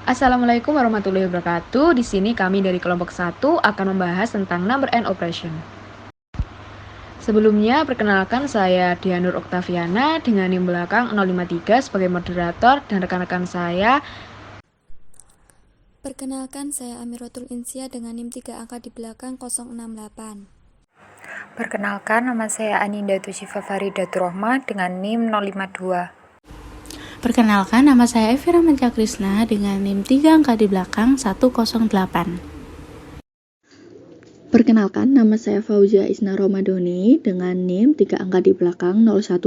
Assalamualaikum warahmatullahi wabarakatuh. Di sini kami dari kelompok 1 akan membahas tentang number and operation. Sebelumnya, perkenalkan saya Dianur Oktaviana dengan NIM belakang 053 sebagai moderator dan rekan-rekan saya. Perkenalkan, saya Amiratul Insia dengan NIM 3 angka di belakang 068. Perkenalkan, nama saya Aninda Tushifa Faridatul Rohmah dengan NIM 052. Perkenalkan, nama saya Evi Ramanca Krisna dengan NIM 3 angka di belakang 108. Perkenalkan, nama saya Fauzia Isna Romadoni dengan NIM 3 angka di belakang 010.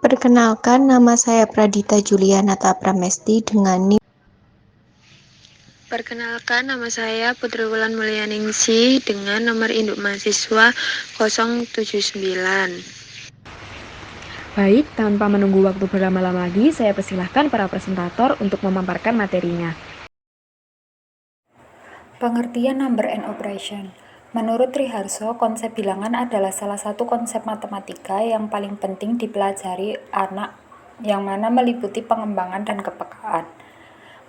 Perkenalkan, nama saya Pradita Julianata Pramesti dengan NIM. Perkenalkan, nama saya Putri Wulan Mulyaningsih dengan nomor induk mahasiswa 079. Baik, tanpa menunggu waktu berlama-lama lagi, saya persilahkan para presentator untuk memaparkan materinya. Pengertian number and operation. Menurut Triharso, konsep bilangan adalah salah satu konsep matematika yang paling penting dipelajari anak yang mana meliputi pengembangan dan kepekaan.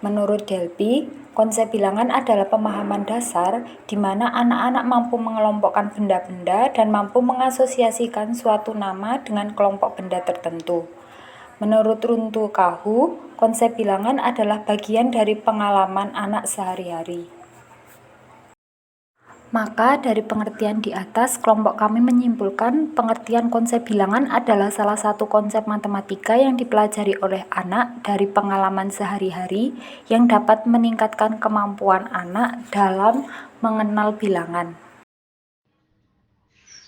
Menurut Delpy, konsep bilangan adalah pemahaman dasar di mana anak-anak mampu mengelompokkan benda-benda dan mampu mengasosiasikan suatu nama dengan kelompok benda tertentu. Menurut Runtu Kahu, konsep bilangan adalah bagian dari pengalaman anak sehari-hari. Maka dari pengertian di atas, kelompok kami menyimpulkan pengertian konsep bilangan adalah salah satu konsep matematika yang dipelajari oleh anak dari pengalaman sehari-hari yang dapat meningkatkan kemampuan anak dalam mengenal bilangan.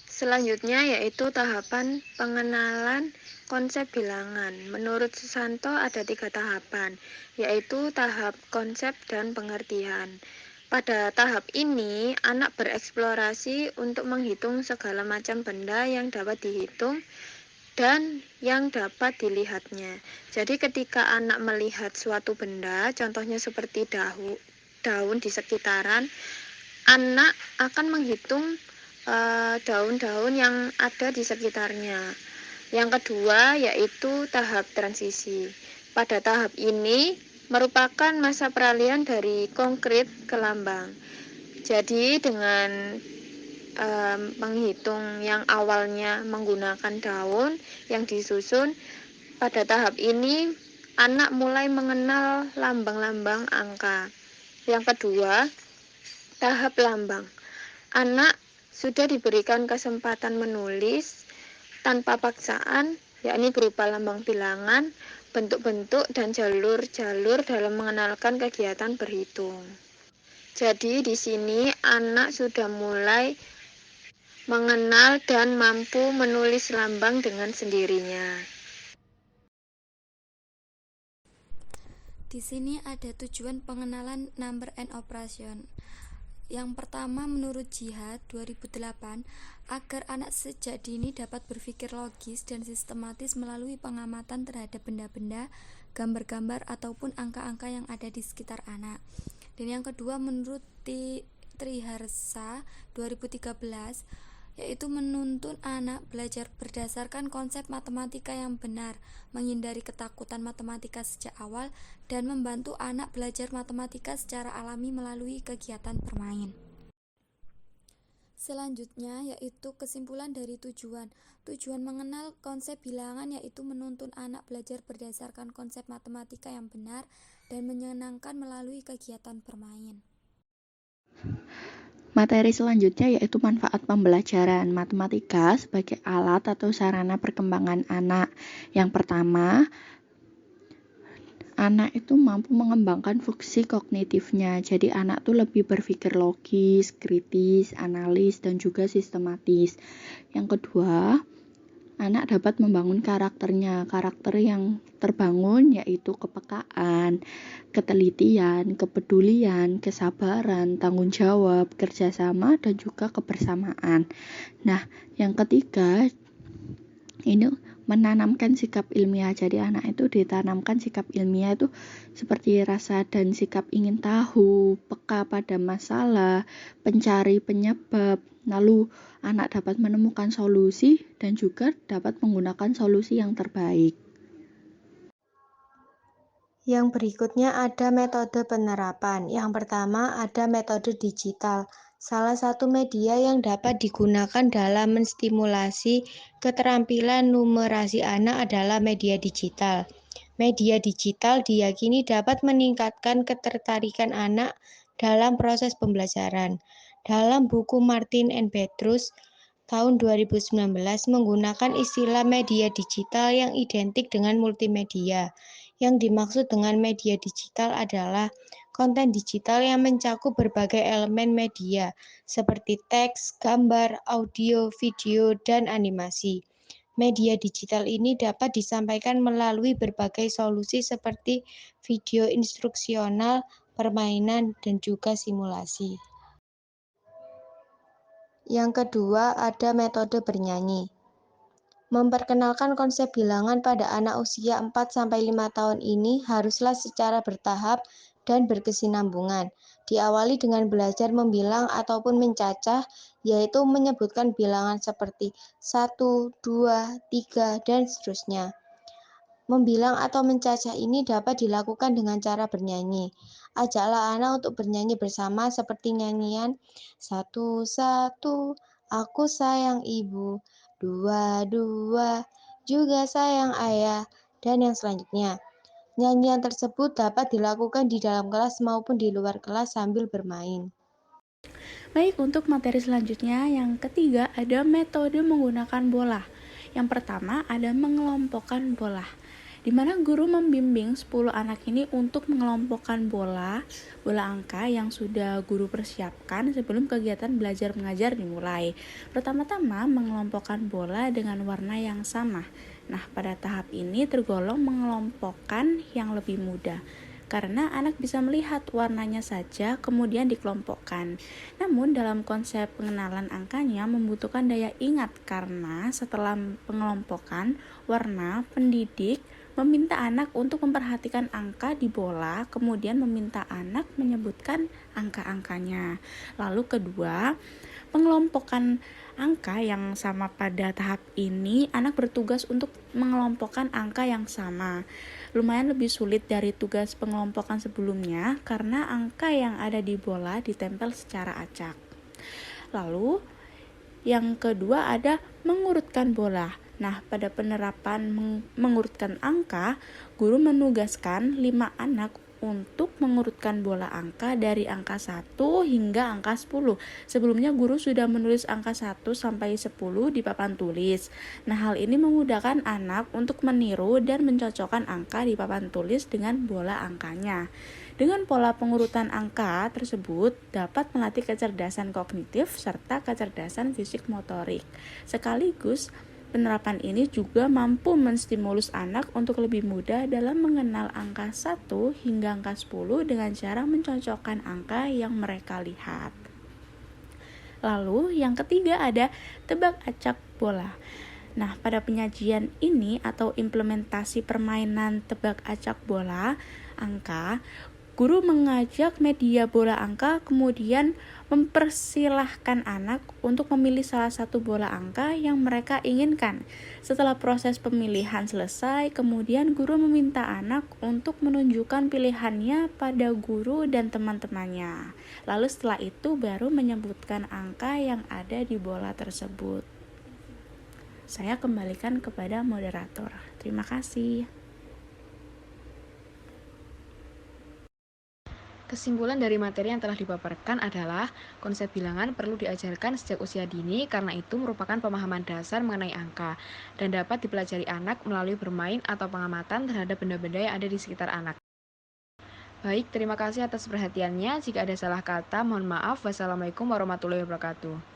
Selanjutnya yaitu tahapan pengenalan konsep bilangan. Menurut Susanto ada 3 tahapan, yaitu tahap konsep dan pengertian. Pada tahap ini, anak bereksplorasi untuk menghitung segala macam benda yang dapat dihitung dan yang dapat dilihatnya. Jadi ketika anak melihat suatu benda, contohnya seperti daun di sekitaran, anak akan menghitung daun-daun yang ada di sekitarnya. Yang kedua yaitu tahap transisi. Pada tahap ini merupakan masa peralihan dari konkret ke lambang. Jadi dengan menghitung yang awalnya menggunakan daun yang disusun, pada tahap ini anak mulai mengenal lambang-lambang angka. Yang kedua, tahap lambang. Anak sudah diberikan kesempatan menulis tanpa paksaan, yakni berupa lambang bilangan, bentuk-bentuk, dan jalur-jalur dalam mengenalkan kegiatan berhitung. Jadi di sini anak sudah mulai mengenal dan mampu menulis lambang dengan sendirinya. Di sini ada tujuan pengenalan number and operation. Yang pertama, menurut Jihad 2008, agar anak sejak dini dapat berpikir logis dan sistematis melalui pengamatan terhadap benda-benda, gambar-gambar, ataupun angka-angka yang ada di sekitar anak. Dan yang kedua, menurut Triharsa 2013, yaitu menuntun anak belajar berdasarkan konsep matematika yang benar, menghindari ketakutan matematika sejak awal, dan membantu anak belajar matematika secara alami melalui kegiatan bermain. Selanjutnya yaitu kesimpulan dari tujuan. Tujuan mengenal konsep bilangan yaitu menuntun anak belajar berdasarkan konsep matematika yang benar dan menyenangkan melalui kegiatan bermain. Materi selanjutnya yaitu manfaat pembelajaran matematika sebagai alat atau sarana perkembangan anak. Yang pertama, anak itu mampu mengembangkan fungsi kognitifnya. Jadi anak tuh lebih berpikir logis, kritis, analis, dan juga sistematis. Yang kedua, anak dapat membangun karakternya. Karakter yang terbangun yaitu kepekaan, ketelitian, kepedulian, kesabaran, tanggung jawab, kerjasama, dan juga kebersamaan. Nah, yang ketiga, ini menanamkan sikap ilmiah. Jadi anak itu ditanamkan sikap ilmiah itu seperti rasa dan sikap ingin tahu, peka pada masalah, pencari penyebab. Lalu anak dapat menemukan solusi dan juga dapat menggunakan solusi yang terbaik. Yang berikutnya ada metode penerapan. Yang pertama ada metode digital. Salah satu media yang dapat digunakan dalam menstimulasi keterampilan numerasi anak adalah media digital. Media digital diyakini dapat meningkatkan ketertarikan anak dalam proses pembelajaran. Dalam buku Martin and Petrus tahun 2019 menggunakan istilah media digital yang identik dengan multimedia. Yang dimaksud dengan media digital adalah konten digital yang mencakup berbagai elemen media, seperti teks, gambar, audio, video, dan animasi. Media digital ini dapat disampaikan melalui berbagai solusi seperti video instruksional, permainan, dan juga simulasi. Yang kedua, ada metode bernyanyi. Memperkenalkan konsep bilangan pada anak usia 4-5 tahun ini haruslah secara bertahap dan berkesinambungan. Diawali dengan belajar membilang ataupun mencacah, yaitu menyebutkan bilangan seperti 1, 2, 3, dan seterusnya. Membilang atau mencacah ini dapat dilakukan dengan cara bernyanyi. Ajaklah anak untuk bernyanyi bersama seperti nyanyian 1, 1, aku sayang ibu, 2, 2, juga sayang ayah, dan yang selanjutnya. Nyanyian tersebut dapat dilakukan di dalam kelas maupun di luar kelas sambil bermain. Baik, untuk materi selanjutnya, yang ketiga ada metode menggunakan bola. Yang pertama ada mengelompokkan bola, di mana guru membimbing 10 anak ini untuk mengelompokkan bola angka yang sudah guru persiapkan sebelum kegiatan belajar mengajar dimulai. Pertama-tama mengelompokkan bola dengan warna yang sama. Nah, pada tahap ini tergolong mengelompokkan yang lebih mudah, karena anak bisa melihat warnanya saja kemudian dikelompokkan. Namun dalam konsep pengenalan angkanya membutuhkan daya ingat, karena setelah pengelompokan warna, pendidik meminta anak untuk memperhatikan angka di bola, kemudian meminta anak menyebutkan angka-angkanya. Lalu kedua, pengelompokan angka yang sama. Pada tahap ini anak bertugas untuk mengelompokkan angka yang sama. Lumayan lebih sulit dari tugas pengelompokan sebelumnya karena angka yang ada di bola ditempel secara acak. Lalu yang kedua ada mengurutkan bola. Nah, pada penerapan mengurutkan angka, guru menugaskan 5 anak untuk mengurutkan bola angka dari angka 1 hingga angka 10. Sebelumnya guru sudah menulis angka 1 sampai 10 di papan tulis. Nah, hal ini memudahkan anak untuk meniru dan mencocokkan angka di papan tulis dengan bola angkanya. Dengan pola pengurutan angka tersebut dapat melatih kecerdasan kognitif serta kecerdasan fisik motorik. Sekaligus penerapan ini juga mampu menstimulus anak untuk lebih mudah dalam mengenal angka 1 hingga angka 10 dengan cara mencocokkan angka yang mereka lihat. Lalu yang ketiga ada tebak acak bola. Nah, pada penyajian ini atau implementasi permainan tebak acak bola angka, guru mengajak media bola angka, kemudian mempersilahkan anak untuk memilih salah satu bola angka yang mereka inginkan. Setelah proses pemilihan selesai, kemudian guru meminta anak untuk menunjukkan pilihannya pada guru dan teman-temannya. Lalu setelah itu baru menyebutkan angka yang ada di bola tersebut. Saya kembalikan kepada moderator. Terima kasih. Kesimpulan dari materi yang telah dipaparkan adalah konsep bilangan perlu diajarkan sejak usia dini karena itu merupakan pemahaman dasar mengenai angka dan dapat dipelajari anak melalui bermain atau pengamatan terhadap benda-benda yang ada di sekitar anak. Baik, terima kasih atas perhatiannya. Jika ada salah kata, mohon maaf. Wassalamualaikum warahmatullahi wabarakatuh.